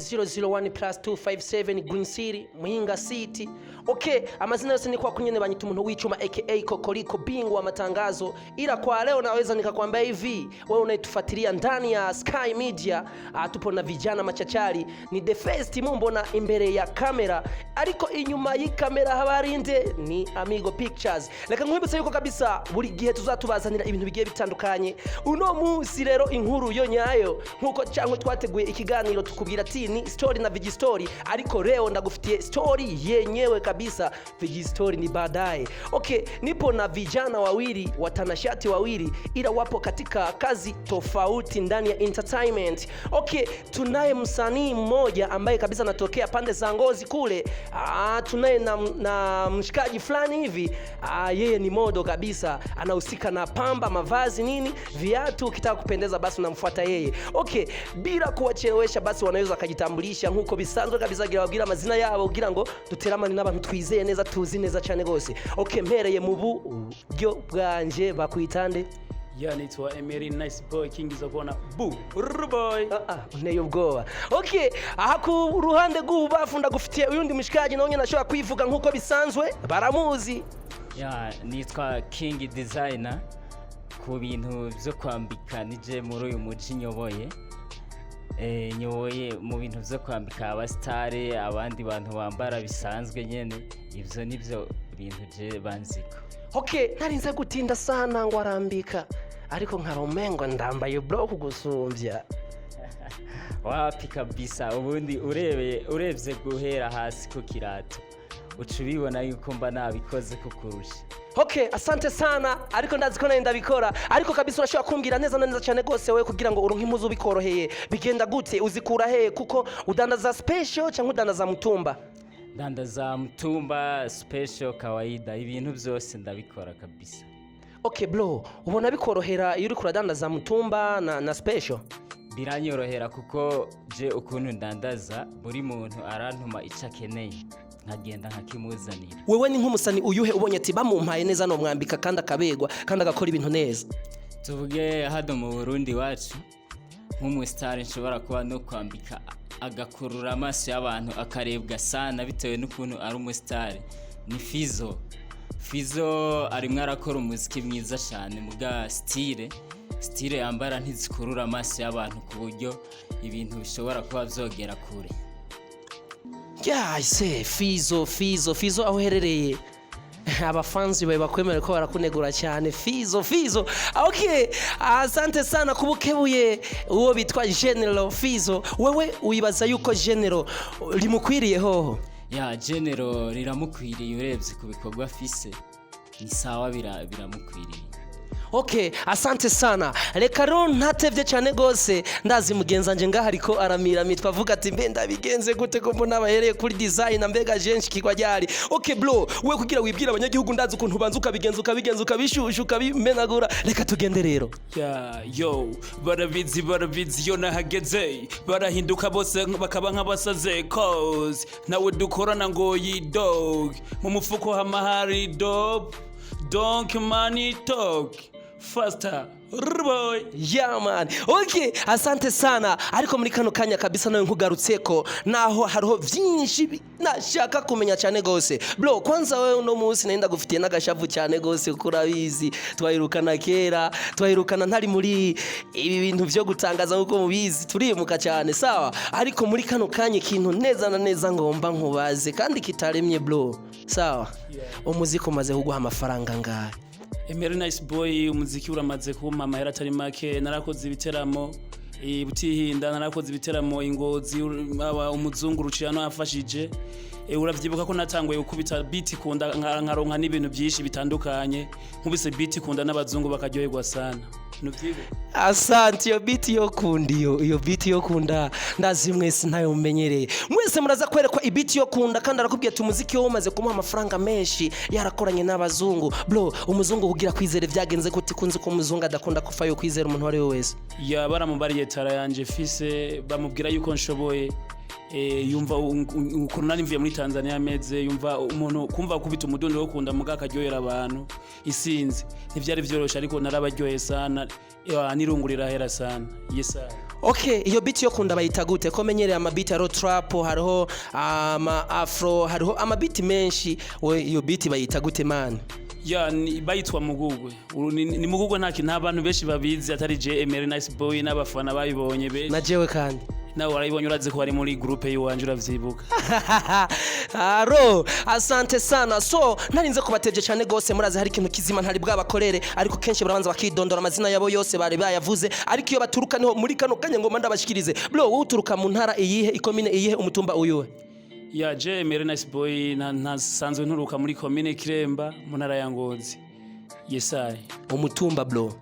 001 plus 257 Green City Muhinga City. Okay, amazina yose ni kwa kunyene banyita umuntu w'icuma aka Kokoliko bingwa matangazo. Ila kwa leo naweza nikakwambia hivi, wewe unaitufuatilia ndani ya Sky Media, tupo na vijana machachari, ni the first mumbona imbere ya kamera, ariko inyuma y'kamera habarinde ni Amigo Pictures. Reka nkwibutse yuko kabisa buri gihe tuzatubazanira ibintu bigiye bitandukanye. Uno munsi rero inkuru yo nyayo nkuko cyangwa twateguye ikiganiro tukubwira ati ni story na vigi story, ariko leo ndagufitiye story yenyewe kabisa. Vigi story ni baadaye. Okay, nipo na vijana wawili, watanashati wawili, ila wapo katika kazi tofauti ndani ya entertainment. Okay, tunaye msanii mmoja ambaye kabisa anatokea pande za Ngozi kule. Tunaye na mshikaji fulani hivi. Yeye ni modo kabisa, anahusika na pamba, mavazi nini, viatu. Ukitaka kupendeza basi unamfuata yeye. Okay, bila kuwachelewesha basi wanaweza kujitambulisha nkuko bisanzwe kabisa, girabwira amazina yabo kugira ngo duteramane n'abantu twizeye neza, tuzi neza cyane gose. Okay, mpereye mu buryo bwanje bakwitande. Nitwa Emery Nice Boy King izokona bu boy. Uneyo ubwoba. Okay, aha ku ruhande rw'ububafu ndagufitiye uyundi mushikaji nawe nashobora kwivuga nkuko bisanzwe baramuzi. Nitwa King Designer, ku bintu byo kwambika nije muri uyu muji nyoboye. Nyoboye mu bintu byo kwambika abastare, abandi bantu bambara bisanzwe nyene, ivyo nivyo bintu je banziko. Okay, narinze gutinda sana ngo arambika, ariko nkaromengo ndambaye bro kugusumbya. Wapi kabisa, ubundi urebye guhera hasi ku kirato ucubibona yuko mba nabikoze kukurusha. Okay, asante sana, ariko ndazi ko nenda bikora, ariko kabisa urashobora kumbwira neza neza cyane gose wewe kugira ngo uronke impuzu bikoroheye bigenda gute, uzikura he, kuko udandaza special cyangwa udandaza mutumba? Dandaza mtumba, special, kawaida, ibintu byose ndabikora kabisa. Okay bro, ubona bikorohera iyo uri kuradandaza mutumba na special? Biranyorohera kuko je ukuntu ndandaza buri muntu arantuma icakeneye nkagenda nkakimuzanira. Wewe ni nk'umusani uyuhe ubonye ati bamumpaye neza no mwambika kandi akabegwa kandi agakora ibintu neza? Tuvuge hado mu Burundi wacu nk'umustar nshobora kuba no kwambika agakurura amaso y'abantu akarebwa sana bitewe n'ukuntu ari umustar, ni Fizo arimwe arakora umuziki mwiza cyane muga style yambara ntizikurura amaso y'abantu ku buryo ibintu bishobora kuba byogera kure. Fizo aho herereye abafanzi bawe bakwemera ko barakunegura cyane. Fizo. Okay, asante sana kubukebuye uwo bitwa General Fizo. Wewe uyibaza yuko General limukwiriye hoho? General riramukwiriye urebye ku bikorwa afise, ni sawa biramukwiriye. Okay, asante sana. Reka rero ntatevye cyane gose, ndazi mugenza nje ngaho ariko aramira mitwa avuga ati mbe ndabigenze gute ko mbona bahereye kuri design mbega jenshi kigwa ryari. Okay bro, we kugira wibwira abanyagihugu ndazi ukuntu banza ukabigenza ukabishusha ukabimenagura. Reka tugende rero. Barabizi yo nahageze, barahinduka bose bakaba nk'abasaze cause nawe dukorana ngo yidog mu mufuko hamahari dope, don't money talk faster boy. Man. Okay, asante sana. Ariko muri kano kanya kabisa nawe nkugarutseko naho hariho byinshi nashaka kumenya cyane gose. Bro, kwanza wewe uno munsi nenda gufitiye nagashavu cyane gose kurabizi. Twahirukana kera, twahirukana ntari muri ibi bintu byo gutangaza nkuko mubizi, turimuka cyane sawa. Ariko muri kano kanya ikintu neza na neza ngomba nkubaze kandi kitaremye bro. Sawa. Umuziki umaze kuguha amafaranga ngahe? Emery Nice Boy, umuziki uramaze kumpa amahera atari make. Narakoze ibiteramo Butihinda, narakoze ibiteramo Ingozi, umuzungu Ruciano afashije. Uravyibuka ko natanguye gukubita beat kunda nkaronka n'ibintu byinshi bitandukanye, nkubise beat kunda n'abazungu bakaryoherwa sana. Asante, iyo beat yo kunda ndazi mwese ntayo mumenyereye. Mwese muraza kwerekwa ibiti yo kunda kandi arakubwiye ati umuziki wo umaze kumuha amafaranga menshi yarakoranye n'abazungu. Bro, umuzungu kugira kwizera byagenze gute kunze ko umuzungu adakunda kufa yo kwizera umuntu wari wese? Baramubariye tara yanje fise, bamubwira yuko nshoboye. yumva ukuntu nari mvuye muri Tanzania ameze, yumva umuntu kumva kubita umudundo wo kunda muga akaryohera abantu isinzi ntivyari vyoroshe, ariko narabaryoheye sana, nirungurira hera sana. Yes. Okay, iyo beat yo kunda bayita gute? Ko menyereye ama beat aro trap, hariho ama afro, hariho ama beat menshi, we iyo beat bayita gute man? Ya bayitwa Mugugwe. Ni Mugugwe nta bantu benshi babizi atari je Emery Nice Boy n'abafana bayibonye benshi. Na jewe kandi nawe warayibonye, urazi ko bari muri groupe yiwanje uravyibuka. Aro, asante sana. So narinze kubateje cyane gose, murazi hari ikintu kizima ntari bwabakorere, ariko kenshi barabanza bakidondora amazina yabo yose bari bayavuze, ariko iyo baturuka niho muri kano kanya ngo ndabashikirize. Bro, wowe uturuka mu ntara iyihe, ikomine iyihe, umutumba uyuhe? Ya je Emery Nice Boy ntasanzwe nturuka muri commune Kiremba mu ntara ya Ngozi. Yesai. Umutumba bro.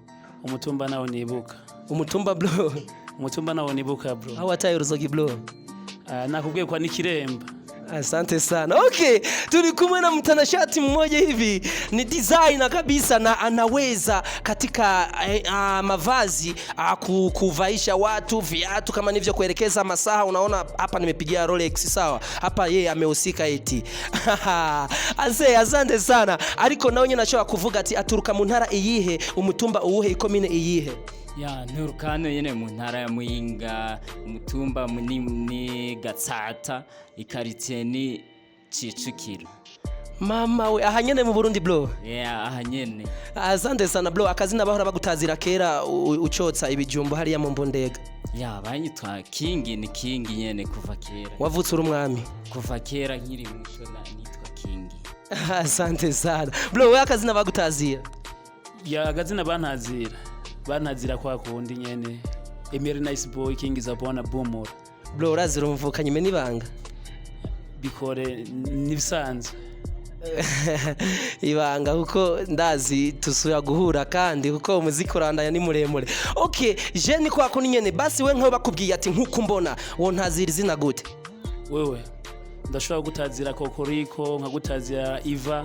Umutumba nawo nibuka. Umutumba bro. Umutumba nawo nibuka bro. Aho wataye uruzogi bro. Nakubwiye kwa ni Kiremba. Asante sana. Okay, tulikuwa na mtanashati mmoja hivi, ni designer kabisa na anaweza katika mavazi kuvaisha watu viatu kama nilivyo kuelekeza masaha. Unaona hapa nimepigia Rolex, sawa? Hapa yeye amehusika eti. Asante sana. Ariko nawe nyine nashobora kuvuga ati aturuka mu ntara iyihe, umutumba uwuhe, ikomine iyihe? Ya nturukano yene mu ntara ya Muyinga, umutumba munini Gatsata, ikaritiye ni Kicukiro. Mama we, aha nyene mu Burundi bro? Yeah, aha nyene. Asante sana bro. Akazina bahora bagutazira kera ucotsa ibijumbo hariya mu Mbondega. Ya banyitwa King, ni King nyene kuva kera. Wavutse uri umwami? Kuva kera nkiri muto nitwa King. Asante sana bro. We akazina bagutazira? Ya akazina bantazira kwa kundi nyene Emery Nice Boy, King is upon a boomer. Bro, urazira umvukanye me nibanga? Bikore nibisanzwe. Ibanga kuko ndazi tusubira guhura kandi kuko umuziki urandanya ni muremure. Okay, je ni kwa kundi nyene basi we nkaho bakubwiye ati nkuko mbona wo ntazira izina gute? Wewe ndashobora gutazira Kokoriko, nkagutazira Iva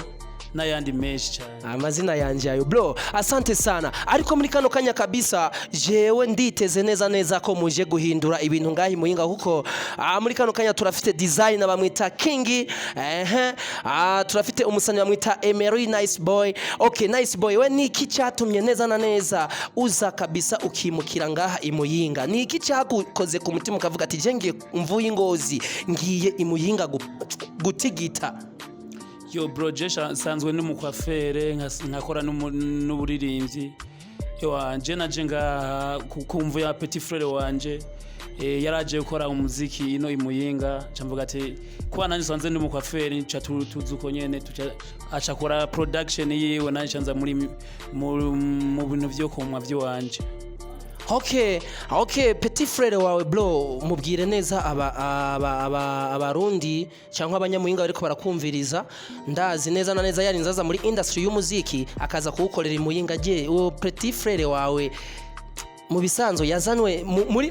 n'ayandi menshi cyane. Amazina yanje ayo bro. Asante sana. Ariko muri kano kanya kabisa jewe nditeze neza ko muje guhindura ibintu ngahi Muyinga, kuko muri kano kanya turafite designer bamwita King, turafite umusani bamwita Emery Nice Boy. Okay, Nice Boy, we niki cyatumye neza uza kabisa ukimukira ngaha Imuyinga? Niki cyagukoze ku mutima ukavuga ati je ngiye mvuye Ngozi ngiye Imuyinga gutigita? Yo bro, je sanzwe n'umukwafere, nkakora n'uburirimbyi. Yo anje naje nga kumva ya petit frère wanje yaraje gukora umuziki ino Imuyinga, camvuga ati kwa nanje sanze n'umukwafere nca tuzuko nyene acha kora production yiwe, nanje canza muri mu bintu byo kumwa byo wanje. Okay, petit frère wawe bro, mubwire neza abarundi cyangwa abanyamuyinga bariko barakumviriza. Ndazi neza na neza yari nzaza muri industry y'umuziki akaza kuwukorera Imuyinga. Je uwo petit frère wawe mu bisanzwe yazanwe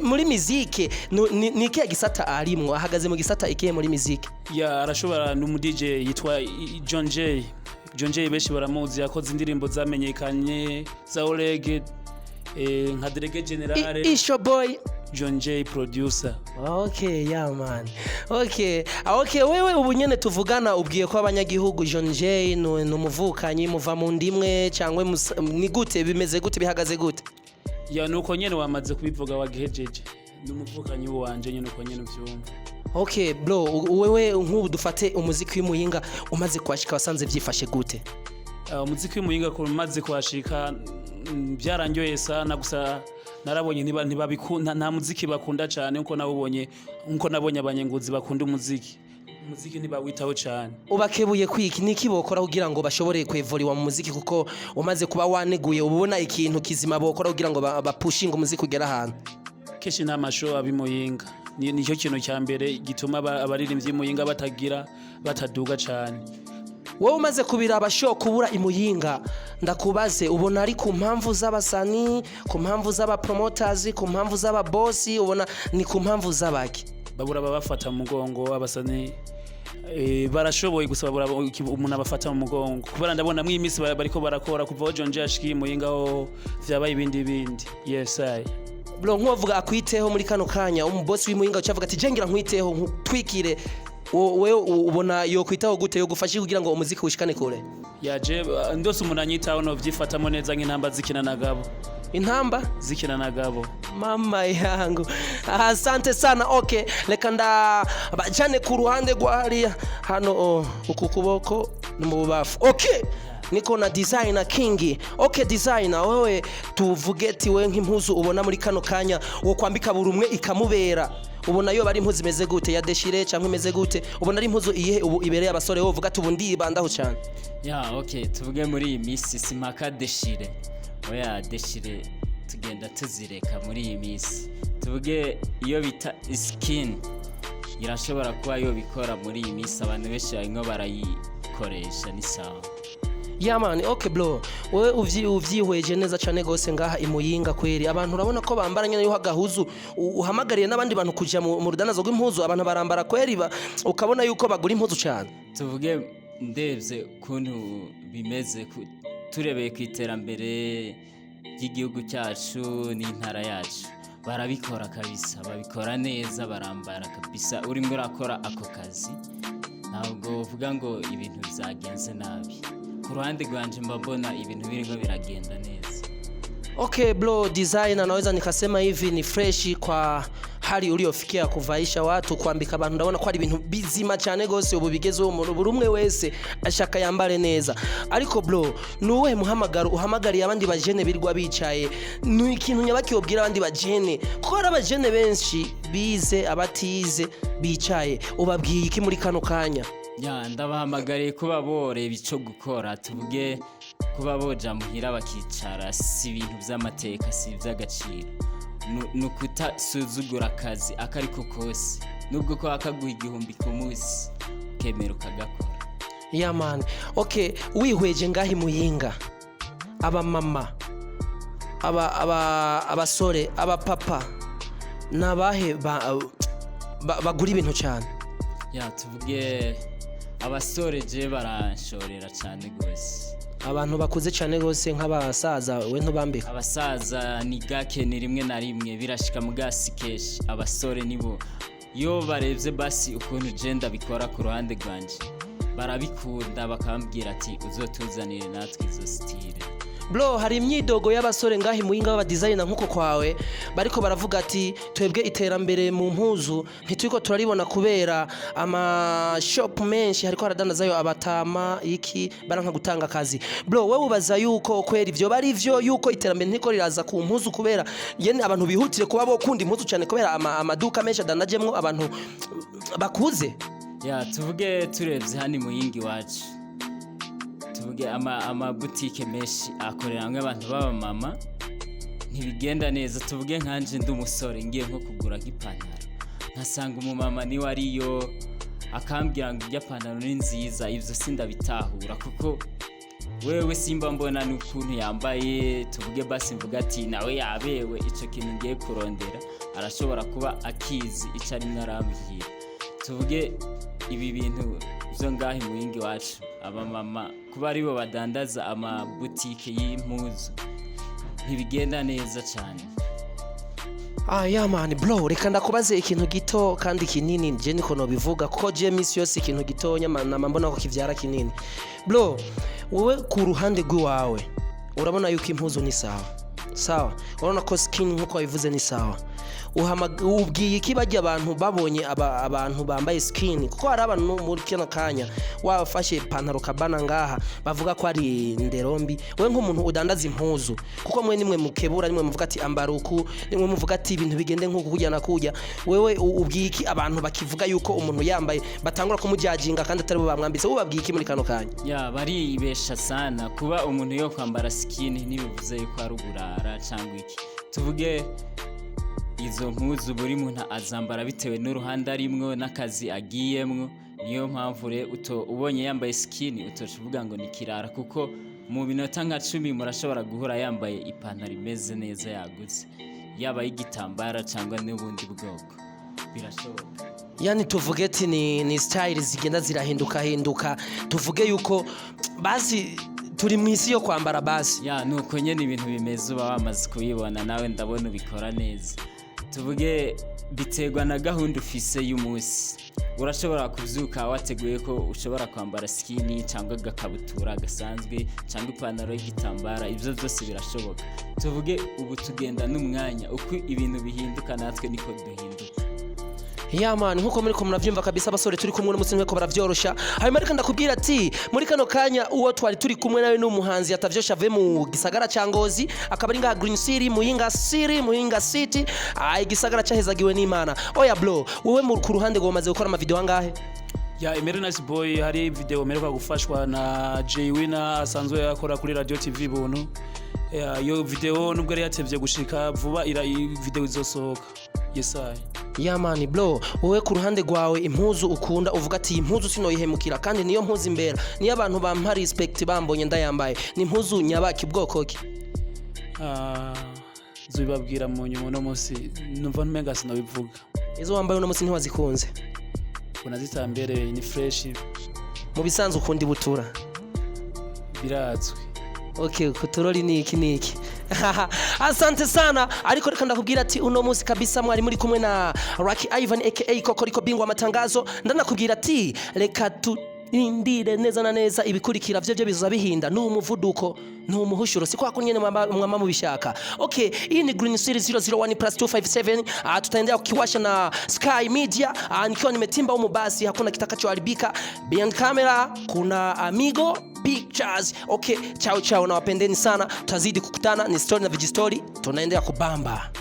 muri muziki ni ikihe gisata arimwo? Ahagaze mu gisata ikihe muri muziki? Ya arashobora n'umu DJ yitwa John J beshi baramuzi, yakoze indirimbo zamenyekanye za Oleg, nka Delege Generale, Isho Boy, John J producer. Okay, yeah man. Okay, wewe ubu nyene tuvugana ubwiye ko abanyagihugu John J n'umuvukanyi muva mu ndimwe cyangwa ni gute, bimeze gute, bihagaze gute? Ya nuko nyene wamaze kubivuga wagihejeje, n'umuvukanyi wanje nyene uko nyene uvyumva. Okay bro, wewe nk'ubu dufate umuziki w'Imuyinga umaze kwashika wasanze byifashe gute? Umuziki w'Imuyinga ko umaze kwashika byaranyoye sana, gusa narabonye ntibabikunda, nta muziki bakunda cyane nko nabonye abanyenguzi bakunda umuziki ntibawitaho cyane. Ubakebuye kwiki niki bokora kugira ngo bashobore kwevoriwa mu muziki, kuko umaze kuba waneguye ubona ikintu kizima bokora kugira ngo bapushinga umuziki ugera ahantu? Keshi n'amashow ab'Imuyinga nicyo kintu cya mbere gituma abaririmbyi Imuyinga bataduga cyane. Wowe umaze kubiraba show kubura Imuyinga, ndakubaze ubona ari ku mpamvu z'abasani, ku mpamvu z'abapromoters, ku mpamvu z'ababossi, ubona ni ku mpamvu z'abaki? Babura babafata mu mugongo abasani, barashoboye gusa babura umuntu abafata mu mugongo, kubera ndabona mu imisi bariko barakora kuva John J ashikiye Imuyinga ho vyabaye ibindi. Yes I. bro nk'uwavuga akwiteho muri kano kanya umubosi w'imuyinga ucavuga ati jengira nkwiteho ntwikire wowe ubona yo kwitaho gute yo gufasha kugira ngo umuziki ushikane kure yaje ndose umuntu anyitaho no vyifatamo neza nk'intamba zikina na gabo intamba zikina na gabo mama yangu asante sana okay reka bajane ku ruhande rwa hariya hano uku kuboko ni mu bubafu okay niko na designer King okay designer wewe tuvuge ati we nk'impuzu ubona muri kano kanya wo kwambika buri umwe ikamubera ubona yo bari impuzu imeze gute ya deshire cyangwa imeze gute ubona ari impuzu iyihe ubu ibereye abasore wo vuga ati ubu ndibandaho cyane okay tuvuge muri iyi misi simaka deshire oya deshire tugenda tuzireka muri iyi misi tuvuge iyo bita skin irashobora kuba yo bikora muri iyi misi abantu benshi barimo barayikoresha ni sawa man okay bro wewe uvyihweje neza cyane gose ngaha imuyinga kweri abantu urabona ko bambara nyene yo hagahuzu uhamagariye n'abandi bantu kuja mu rudanazo rw'impuzu abantu barambara kweri ukabona yuko bagura impuzu cyane tuvuge ndevye kuntu bimeze turebeye ku iterambere ry'igihugu cyacu n'intara yacu barabikora kabisa babikora neza barambara kabisa urimo urakora ako kazi ntabwo uvuga ngo ibintu bizagenze nabi ku ruhande rwanje mbabona ibintu birimo biragenda neza okay bro designer naweza nikasema hivi ni fresh kwa hali uliofikia kuvaisha watu kuambika abantu ndabona ko ari ibintu bizima cyane gose ubu bigezeho buri umwe wese ashaka yambare neza ariko bro nuwe muhamagaro uhamagariye abandi bajene birwa bicaye ni ikintu nyabaki obwira abandi bajene ko ari abajene benshi bize abatize bicaye ubabwiye iki muri kano kanya ndabahamagariye kuba boreba ico gukora tuvuge kuba boja muhira bakicara si ibintu by'amateka si iby'agaciro nukutasuzugura akazi akariko kose nubwo ko akaguha 1000 ku munsi kemera ukagakora man okay wihweje ngahi muyinga aba mama abasore aba papa nabahe bagura ibintu cyane tuvuge abasore je baranshorera cyane gose abantu bakuze cyane gose nk'abasaza we ntubambika abasaza ni gake ni rimwe na rimwe birashika mu gasi keshi abasore nibo yo barevye basi ukuntu genda bikora ku ruhande rwanje barabikunda bakambwira ati uzotuzanire natwe izo style bro hari imyidogo y'abasore ngahi muyinga baba designer nkuko kwawe bariko baravuga ati twebwe iterambere mu mpuzu ntitwiko turaribona kubera ama shop menshi hariko haradanazayo abatama iki baranka gutanga akazi bro wewe ubaza yuko kwera ivyo bari ivyo yuko iterambere ntiko riraza ku mpuzu kubera yene abantu bihutire kuba bo kundi impuzu cyane kubera amaduka menshi adanajemwo abantu bakuze tuvuge turevye hani muyingi wacu tuvuge ama boutique menshi akorera hamwe abantu baba mama ntibigenda neza tuvuge nkanje ndi umusore ngiye nko kugura nk'ipantaro nkasanga umumama ni wariyo akambwira ngo ijya pantaro ni nziza ivyo sindabitahura kuko wewe simba mbona n'ukuntu yambaye tuvuge basi mvuga ati nawe yabewe ico kintu ngiye kurondera arashobora kuba akizi ico ari narambwira tuvuge ibi bintu byo ngahi muyingi wacu aba mama kuba aribo badandaza ama boutique y'impuzu ntibigenda neza cyane man bro reka ndakubaze ikintu gito kandi kinini je niko no bivuga kuko je miss yose ikintu gito nyamana mbona ko kivyara kinini bro wowe ku ruhande rwawe urabona yuko impuzu ni sawa urabona ko skin nkuko bivuze ni sawa ubwiye iki bajya abantu babonye abantu bambaye skin kuko hari abantu muri kino kanya wafashe pantaro kabana ngaha bavuga ko ari nderombi we nk'umuntu udandaza impuzu kuko mwe nimwe mukebura nimwe muvuga ati ambaruku nimwe muvuga ati ibintu bigende nkuko kujyana kujya wewe ubwiye iki abantu bakivuga yuko umuntu yambaye batangura kumujajinga kandi atari bo bamwambitse ubabwiye iki muri kano kanya bari besha sana kuba umuntu yo kwambara skin ntibivuze yuko ari uburara cyangwa iki tuvuge izo mpuzu buri muntu azambara bitewe n'uruhande arimwo n'akazi agiyemwo niyo mpamvu ubonye yambaye skin utovuga ngo ni kirara kuko mu minota nka 10 murashobora guhura yambaye ipantaro imeze neza yaguze yaba y'igitambara cyangwa n'ubundi bwoko birashoboka yani tuvuge ati ni style zigenda zirahinduka tuvuge yuko basi turi mu isi yo kwambara basi. ya nuko nyene ibintu bimeze uba wamaze kubibona nawe ndabona ubikora neza. Tuvuge biterwa na gahunda ufise y'umunsi. Urashobora kuvyuka wateguye ko ushobora kwambara skinny cyangwa agakabutura gasanzwe cyangwa ipantaro y'igitambara, ivyo byose birashoboka. Tuvuge ubu tugenda n'umwanya uko ibintu bihinduka natwe niko duhinduka. Man, nkuko muri ko muravyumva kabisa abasore turi kumwe n'umusinzi ko baravyorosha. Hanyuma reka ndakubwira ati muri kano kanya uwo twari turi kumwe nawe n'umuhanzi yatavyosha ave mu gisagara ca Ngozi, akaba ari nga Green City, Muhinga City, igisagara cahezagiwe n'Imana. Oya bro, wewe mu ku ruhande gomaze gukora ama video angahe? Ya Emery Nice Boy hari video meruka gufashwa na Jay Winner asanzwe yakora kuri Radio TV buntu. Yo video nubwo yari yatevye gushika vuba video izosohoka. Yes I. Man bro, wowe ku ruhande gwawe impuzu ukunda uvuga ati impuzu sinoyihemukira kandi niyo mpuzu imbera. Niyo abantu bampa respect bambonye ndayambaye. Ni impuzu nyabaki bwoko ki? Zubibabwira mu nyuma no munsi numva ntumenga sinabivuga. Izo wambaye no munsi ntiwazikunze. Unazitambereye ni fresh. Mu bisanzwe ukundi butura. Birazwi. Okay, kuturoli niki. Asante sana. Ariko reka ndakubwira ati uno munsi kabisa mwari muri kumwe na Lucky Ivan aka Kokoriko bingwa amatangazo. Ndanakubwira ati reka indire neza na neza ibikurikira byo biza bihinda n'umuvuduko n'umuhushuro si kwa kunyene mwama mubishaka. Okay, hii ni Green City 001+257. Tutaendelea kukiwasha na Sky Media. Nikiwa nimetimba humu basi hakuna kitakachoharibika. Behind camera kuna Amigo Pictures. Okay, chao nawapendeni sana. Tazidi kukutana, ni story na Vigi Story. Tunaendelea kubamba.